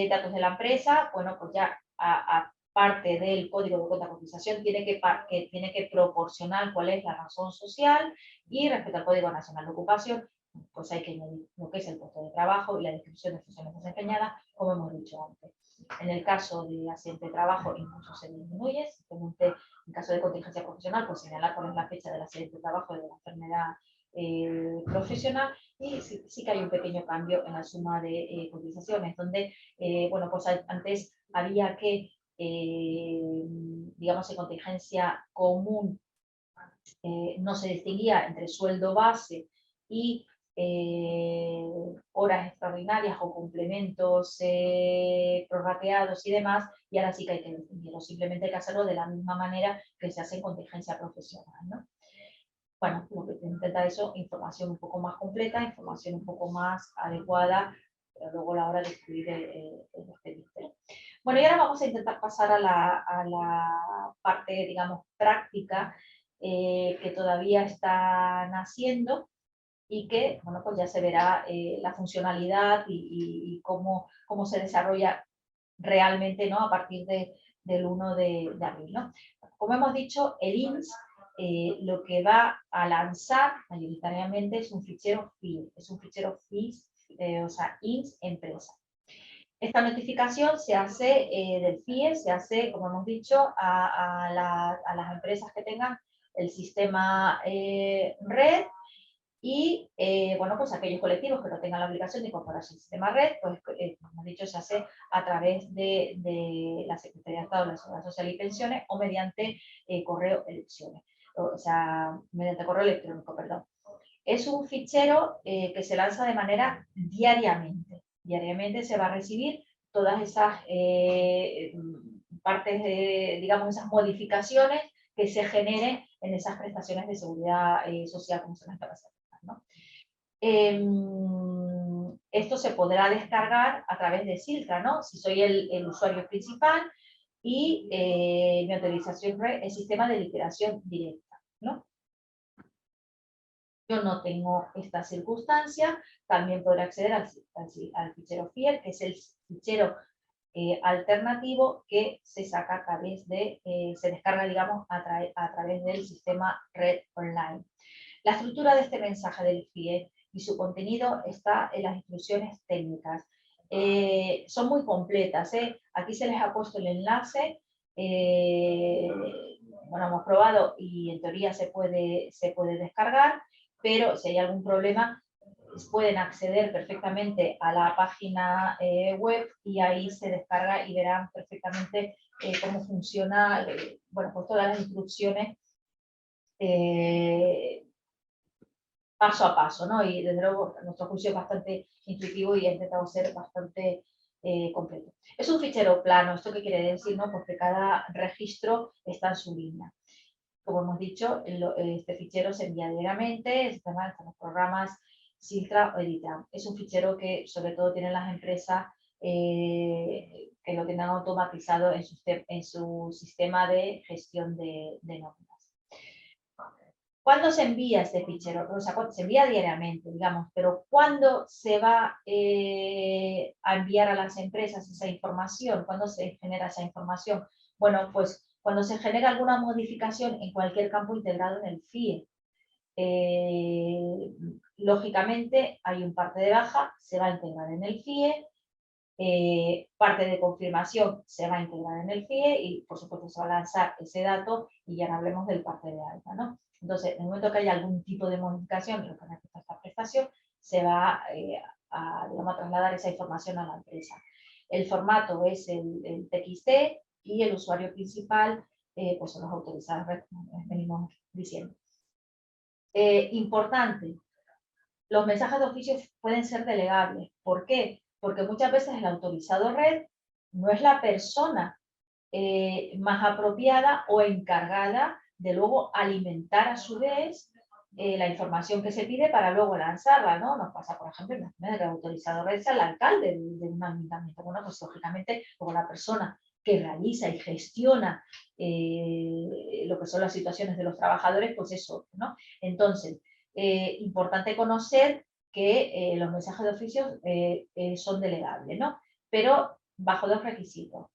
Datos de la empresa, bueno, pues ya aparte del código de cuenta cotización, tiene que proporcionar cuál es la razón social y respecto al Código Nacional de Ocupación, pues hay que añadir lo que es el puesto de trabajo y la descripción de funciones desempeñadas, como hemos dicho antes. En el caso de accidente de trabajo, incluso se disminuye, simplemente en caso de contingencia profesional, pues señalar cuál es la fecha del accidente de trabajo y de la enfermedad profesional, y sí que hay un pequeño cambio en la suma de cotizaciones, donde, bueno, pues antes había que, digamos, en contingencia común, no se distinguía entre sueldo base y horas extraordinarias o complementos prorrateados y demás, y ahora sí que hay que distinguirlo, simplemente hay que hacerlo de la misma manera que se hace en contingencia profesional, ¿no? bueno, lo que te intenta eso, información un poco más completa, información un poco más adecuada, pero luego a la hora de escribir el expediente. Bueno, y ahora vamos a intentar pasar a la parte, digamos, práctica, que todavía está naciendo y que, bueno, pues ya se verá la funcionalidad y cómo se desarrolla realmente, ¿no? A partir del 1 de abril, ¿no? Como hemos dicho, el INS lo que va a lanzar mayoritariamente es un fichero FIE, es un fichero FIS, o sea, INS empresa. Esta notificación se hace del FIE, se hace, como hemos dicho, a las empresas que tengan el sistema red y, bueno, pues aquellos colectivos que no tengan la obligación de incorporarse al sistema red, pues, como hemos dicho, se hace a través de la Secretaría de Estado de la Seguridad Social y Pensiones o mediante correo elecciones, o sea, mediante correo electrónico, perdón. Es un fichero que se lanza de manera diariamente. Diariamente se va a recibir todas esas partes, digamos, esas modificaciones que se generen en esas prestaciones de seguridad social, como son las capacidades, ¿no? Esto se podrá descargar a través de Siltra, ¿no? Si soy el usuario principal y mi autorización red es sistema de liquidación directa, ¿no? Yo no tengo esta circunstancia, también podré acceder al fichero FIEL, que es el fichero alternativo que se saca a través de, se descarga, digamos, a través del sistema red online. La estructura de este mensaje del FIE y su contenido está en las instrucciones técnicas. Son muy completas, ¿eh? Aquí se les ha puesto el enlace. Bueno, hemos probado y en teoría se puede descargar, pero si hay algún problema pueden acceder perfectamente a la página web y ahí se descarga y verán perfectamente cómo funciona, bueno, pues todas las instrucciones paso a paso, ¿no? Y desde luego nuestro juicio es bastante intuitivo y ha intentado ser bastante completo. Es un fichero plano, ¿esto qué quiere decir? ¿No? Porque cada registro está en su línea. Como hemos dicho, este fichero se envía diariamente, están los programas Siltra o Edita. Es un fichero que sobre todo tienen las empresas que lo tienen automatizado en su sistema de gestión de nóminas. ¿Cuándo se envía este fichero? O sea, se envía diariamente, digamos, pero ¿cuándo se va a enviar a las empresas esa información? ¿Cuándo se genera esa información? Bueno, pues cuando se genera alguna modificación en cualquier campo integrado en el FIE. Lógicamente hay un parte de baja, se va a integrar en el FIE, parte de confirmación se va a integrar en el FIE y por supuesto se va a lanzar ese dato y ya no hablemos del parte de alta, ¿no? Entonces, en el momento que haya algún tipo de modificación en lo que respecta a esta prestación, se va digamos, a trasladar esa información a la empresa. El formato es el TXT y el usuario principal pues son los autorizados, como venimos diciendo. Importante, los mensajes de oficio pueden ser delegables. ¿Por qué? Porque muchas veces el autorizado red no es la persona más apropiada o encargada de luego alimentar a su vez la información que se pide para luego lanzarla, ¿no? Nos pasa, por ejemplo, en el autorizado red es el alcalde de un ayuntamiento. Bueno, pues lógicamente luego la persona que realiza y gestiona lo que son las situaciones de los trabajadores, pues es otro, ¿no? Entonces, importante conocer que los mensajes de oficio son delegables, ¿no? Pero bajo dos requisitos.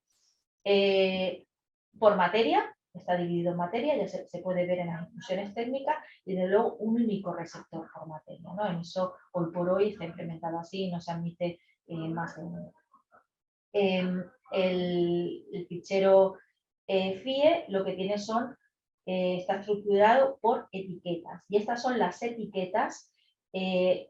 Por materia, está dividido en materia, ya se puede ver en las instrucciones técnicas, y de luego un único receptor por materia, ¿no? En eso hoy por hoy está implementado así, no se admite más de uno. El fichero FIE lo que tiene son, está estructurado por etiquetas, y estas son las etiquetas,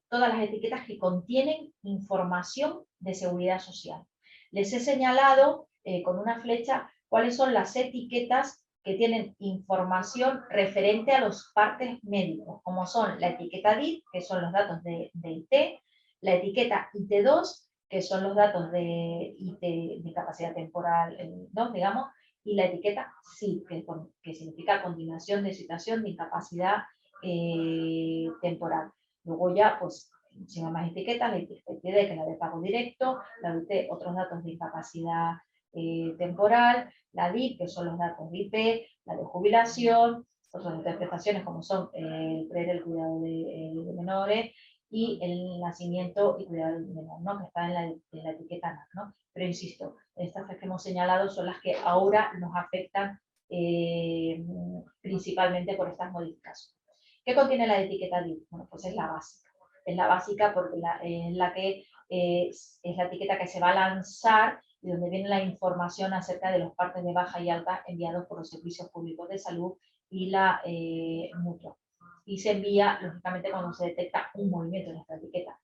todas las etiquetas que contienen información de seguridad social. Les he señalado con una flecha cuáles son las etiquetas que tienen información referente a los partes médicos, como son la etiqueta DIT, que son los datos de IT, la etiqueta IT2, que son los datos de capacidad temporal, ¿no? Digamos, y la etiqueta SI, que significa continuación de situación de incapacidad temporal. Luego ya, pues, muchísimas más etiquetas, la ITD, que es la de pago directo, la UT, otros datos de incapacidad temporal, la DIP, que son los datos de IP, la de jubilación, otras interpretaciones como son el PRE, el cuidado de menores, y el nacimiento y cuidado del menor, ¿no? Que está en la etiqueta NAC, ¿no? Pero insisto, estas que hemos señalado son las que ahora nos afectan principalmente por estas modificaciones. ¿Qué contiene la etiqueta DIP? Bueno, pues es la básica. Es la básica porque es la que es la etiqueta que se va a lanzar y donde viene la información acerca de los partes de baja y alta enviados por los servicios públicos de salud y la mutua. Y se envía, lógicamente, cuando se detecta un movimiento en esta etiqueta.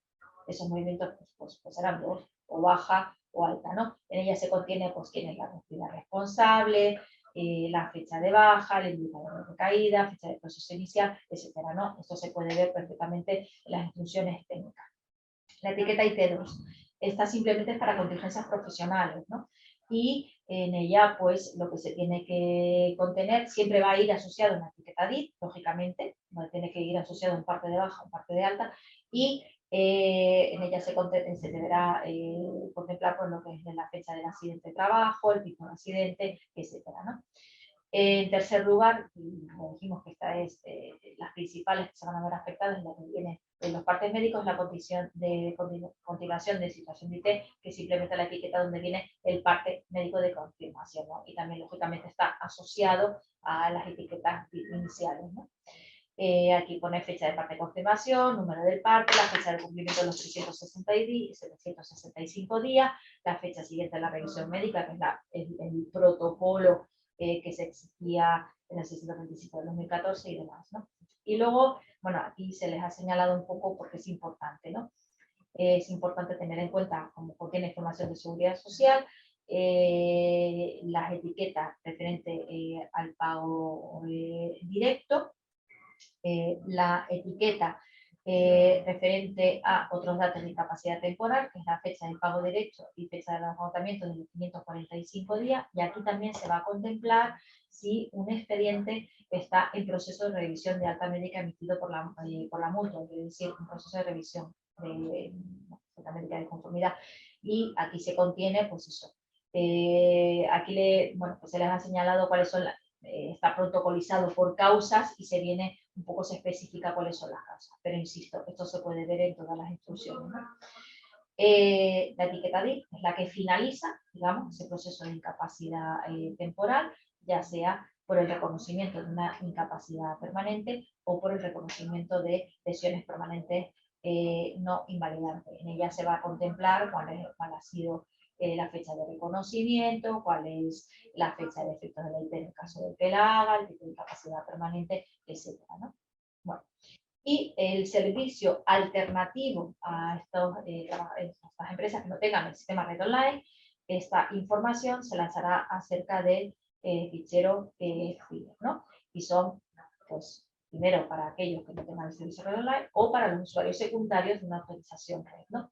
Esos movimientos pues serán dos, o baja o alta, ¿no? En ella se contiene pues quién es la entidad responsable, la fecha de baja, el indicador de caída, fecha de proceso inicial, etcétera, ¿no? Esto se puede ver perfectamente en las instrucciones técnicas. La etiqueta IT2, esta simplemente es para contingencias profesionales, ¿no? Y en ella, pues, lo que se tiene que contener siempre va a ir asociado a una etiqueta DIT, lógicamente, va a tener que ir asociado a un parte de baja, un parte de alta, y en ella se deberá contemplar pues, lo que es la fecha del accidente de trabajo, el tipo de accidente, etcétera, ¿no? En tercer lugar, dijimos que esta es las principales que se van a ver afectadas, la que viene en los partes médicos, la condición de continuación de situación de IT, que simplemente la etiqueta donde viene el parte médico de confirmación, ¿no? Y también, lógicamente, está asociado a las etiquetas iniciales, ¿no? Aquí pone fecha de parte de confirmación, número del parte, la fecha de cumplimiento de los 765 días, la fecha siguiente a la revisión médica, que es el protocolo que se exigía en el 625 de 2014 y demás, ¿no? Y luego, bueno, aquí se les ha señalado un poco porque es importante, ¿no? Es importante tener en cuenta, como contiene información de seguridad social, las etiquetas referentes al pago directo, la etiqueta referente a otros datos de incapacidad temporal, que es la fecha del pago derecho y fecha de agotamiento de los 545 días, y aquí también se va a contemplar si un expediente está en proceso de revisión de alta médica emitido por la mutua, es decir, un proceso de revisión de alta médica de conformidad, y aquí se contiene, pues eso. Aquí pues se les ha señalado cuáles son está protocolizado por causas y se viene un poco se especifica cuáles son las causas. Pero insisto, esto se puede ver en todas las instrucciones, ¿no? La etiqueta DIP es la que finaliza, digamos, ese proceso de incapacidad temporal, ya sea por el reconocimiento de una incapacidad permanente o por el reconocimiento de lesiones permanentes no invalidantes. En ella se va a contemplar cuál ha sido la fecha de reconocimiento, cuál es la fecha de efectos de la IP en el caso de que la haga, el tipo de incapacidad permanente, etc., ¿no? Bueno, y el servicio alternativo a estas empresas que no tengan el sistema Red Online, esta información se lanzará acerca del fichero FIDE, ¿no? Y son, pues, primero para aquellos que no tengan el servicio Red Online o para los usuarios secundarios de una autorización red, ¿no?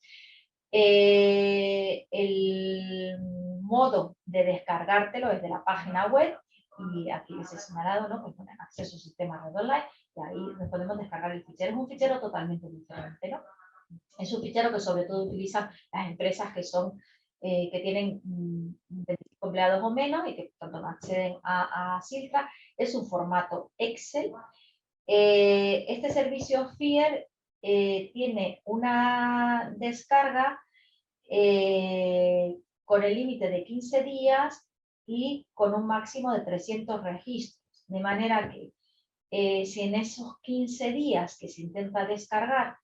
El modo de descargártelo es de la página web y aquí les he señalado, ¿no? Pues poner acceso al sistema Red Online y ahí nos podemos descargar el fichero. Es un fichero totalmente diferente, ¿no? Es un fichero que sobre todo utilizan las empresas que son que tienen 25 empleados o menos y que por tanto no acceden a Siltra. Es un formato Excel. Este servicio FIER tiene una descarga con el límite de 15 días y con un máximo de 300 registros. De manera que si en esos 15 días que se intenta descargar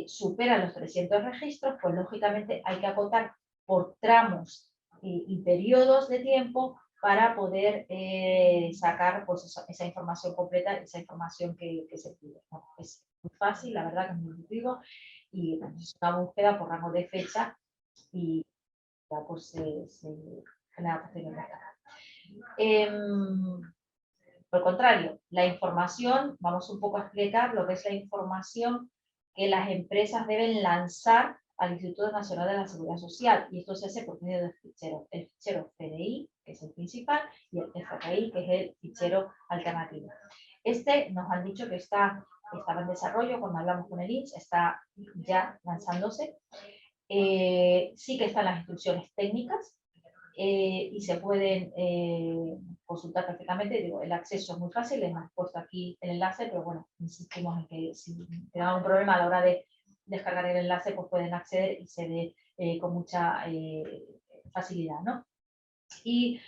superan los 300 registros, pues lógicamente hay que acotar por tramos y periodos de tiempo para poder sacar pues, esa información completa, esa información que se pide. Bueno, es muy fácil, la verdad que es muy intuitivo, y bueno, es una búsqueda por rango de fecha y ya pues se genera posteriormente. Por el contrario, la información, vamos un poco a explicar lo que es la información que las empresas deben lanzar al Instituto Nacional de la Seguridad Social, y esto se hace por medio del fichero, el fichero FDI, que es el principal, y el FRI, que es el fichero alternativo. Este nos han dicho que estaba en desarrollo cuando hablamos con el INS, está ya lanzándose. Sí que están las instrucciones técnicas y se pueden consultar perfectamente. Digo, el acceso es muy fácil, les hemos puesto aquí el enlace, pero bueno, insistimos en que si tienen algún problema a la hora de descargar el enlace, pues pueden acceder y se ve con mucha facilidad, ¿no? Y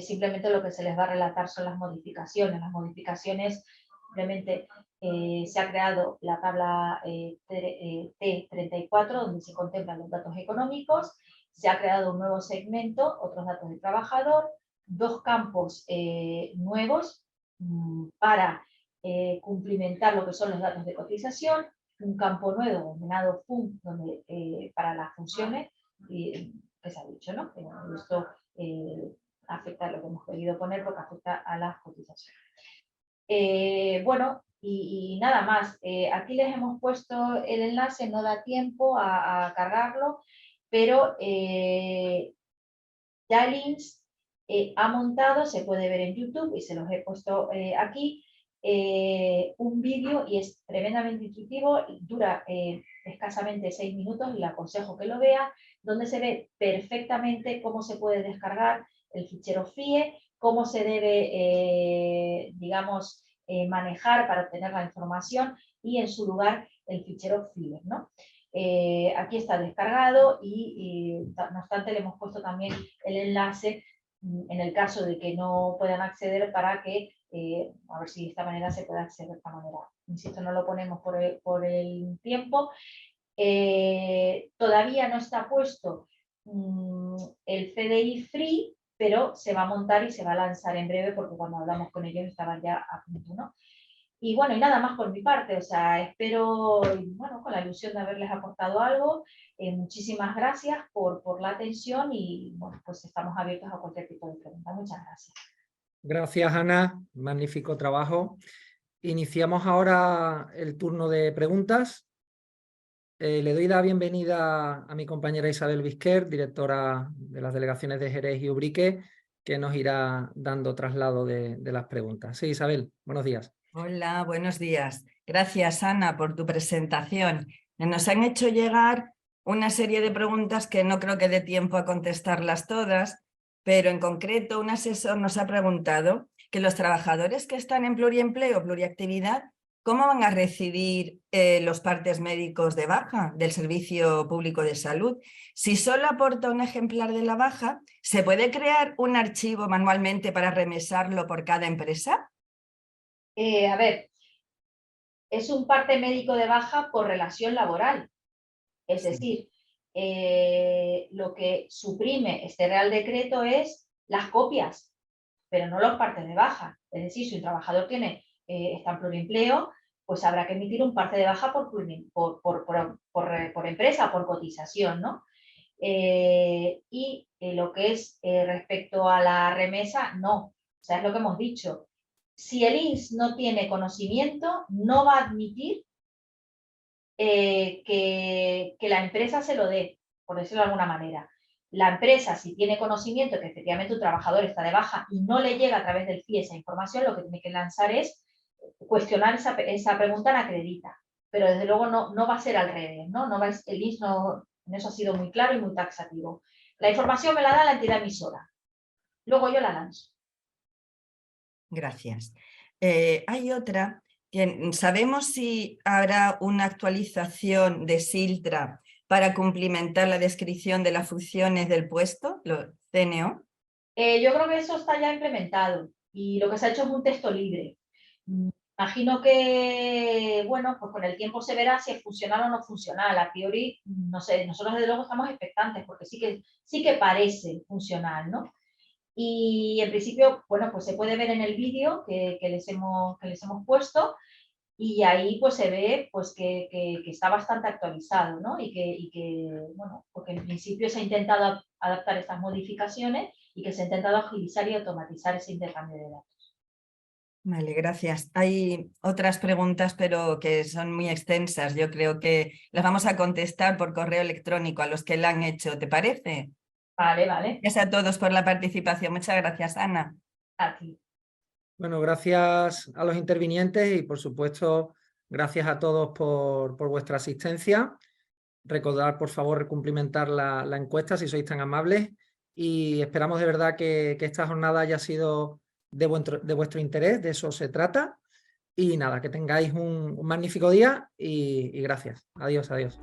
simplemente lo que se les va a relatar son las modificaciones. Las modificaciones, simplemente se ha creado la tabla T34, donde se contemplan los datos económicos, se ha creado un nuevo segmento, otros datos de trabajador, dos campos nuevos para cumplimentar lo que son los datos de cotización, un campo nuevo denominado FUN, donde, para las funciones, que se ha dicho, ¿no? Esto afecta a lo que hemos querido poner porque afecta a las cotizaciones. Bueno, y nada más. Aquí les hemos puesto el enlace, no da tiempo a cargarlo, pero ya el INS ha montado, se puede ver en YouTube y se los he puesto aquí, un vídeo y es tremendamente intuitivo, dura escasamente 6 minutos y le aconsejo que lo vea, donde se ve perfectamente cómo se puede descargar el fichero FIE, cómo se debe, digamos, manejar para obtener la información y en su lugar el fichero FIE, ¿no? Aquí está descargado y no obstante le hemos puesto también el enlace en el caso de que no puedan acceder para que, a ver si de esta manera se puede acceder de esta manera. Insisto, no lo ponemos por el tiempo. Todavía no está puesto el CDI Free, pero se va a montar y se va a lanzar en breve porque cuando hablamos con ellos estaban ya a punto, ¿no? Y bueno, y nada más por mi parte, o sea, espero, bueno, con la ilusión de haberles aportado algo. Muchísimas gracias por la atención y bueno, pues estamos abiertos a cualquier tipo de pregunta. Muchas gracias. Gracias, Ana. Magnífico trabajo. Iniciamos ahora el turno de preguntas. Le doy la bienvenida a mi compañera Isabel Vizquer, directora de las delegaciones de Jerez y Ubrique, que nos irá dando traslado de las preguntas. Sí, Isabel, buenos días. Hola, buenos días. Gracias, Ana, por tu presentación. Nos han hecho llegar una serie de preguntas que no creo que dé tiempo a contestarlas todas, pero en concreto un asesor nos ha preguntado que los trabajadores que están en pluriempleo o pluriactividad, ¿cómo van a recibir los partes médicos de baja del Servicio Público de Salud? Si solo aporta un ejemplar de la baja, ¿se puede crear un archivo manualmente para remesarlo por cada empresa? A ver, es un parte médico de baja por relación laboral. Es decir, lo que suprime este Real Decreto es las copias, pero no los partes de baja. Es decir, si un trabajador está en pluriempleo, pues habrá que emitir un parte de baja por empresa, por cotización, ¿no? Y lo que es respecto a la remesa, no. O sea, es lo que hemos dicho. Si el INS no tiene conocimiento, no va a admitir que la empresa se lo dé, por decirlo de alguna manera. La empresa, si tiene conocimiento que efectivamente un trabajador está de baja y no le llega a través del FIE esa información, lo que tiene que lanzar es cuestionar esa pregunta en Acredita. Pero desde luego no va a ser al revés, ¿no? El INS en eso ha sido muy claro y muy taxativo. La información me la da la entidad emisora. Luego yo la lanzo. Gracias. Hay otra. ¿Sabemos si habrá una actualización de Siltra para cumplimentar la descripción de las funciones del puesto, CNO? Yo creo que eso está ya implementado y lo que se ha hecho es un texto libre. Imagino que, bueno, pues con el tiempo se verá si es funcional o no funcional. A priori, no sé, nosotros desde luego estamos expectantes porque sí que parece funcional, ¿no? Y en principio, bueno, pues se puede ver en el vídeo que les hemos puesto y ahí pues se ve pues que está bastante actualizado, ¿no? Y que, bueno, porque en principio se ha intentado adaptar estas modificaciones y que se ha intentado agilizar y automatizar ese intercambio de datos. Vale, gracias. Hay otras preguntas, pero que son muy extensas. Yo creo que las vamos a contestar por correo electrónico a los que la han hecho. ¿Te parece? Vale, vale. Gracias a todos por la participación. Muchas gracias, Ana. A ti. Bueno, gracias a los intervinientes y, por supuesto, gracias a todos por vuestra asistencia. Recordad, por favor, cumplimentar la encuesta si sois tan amables y esperamos de verdad que esta jornada haya sido de vuestro interés, de eso se trata. Y nada, que tengáis un magnífico día y gracias. Adiós, adiós.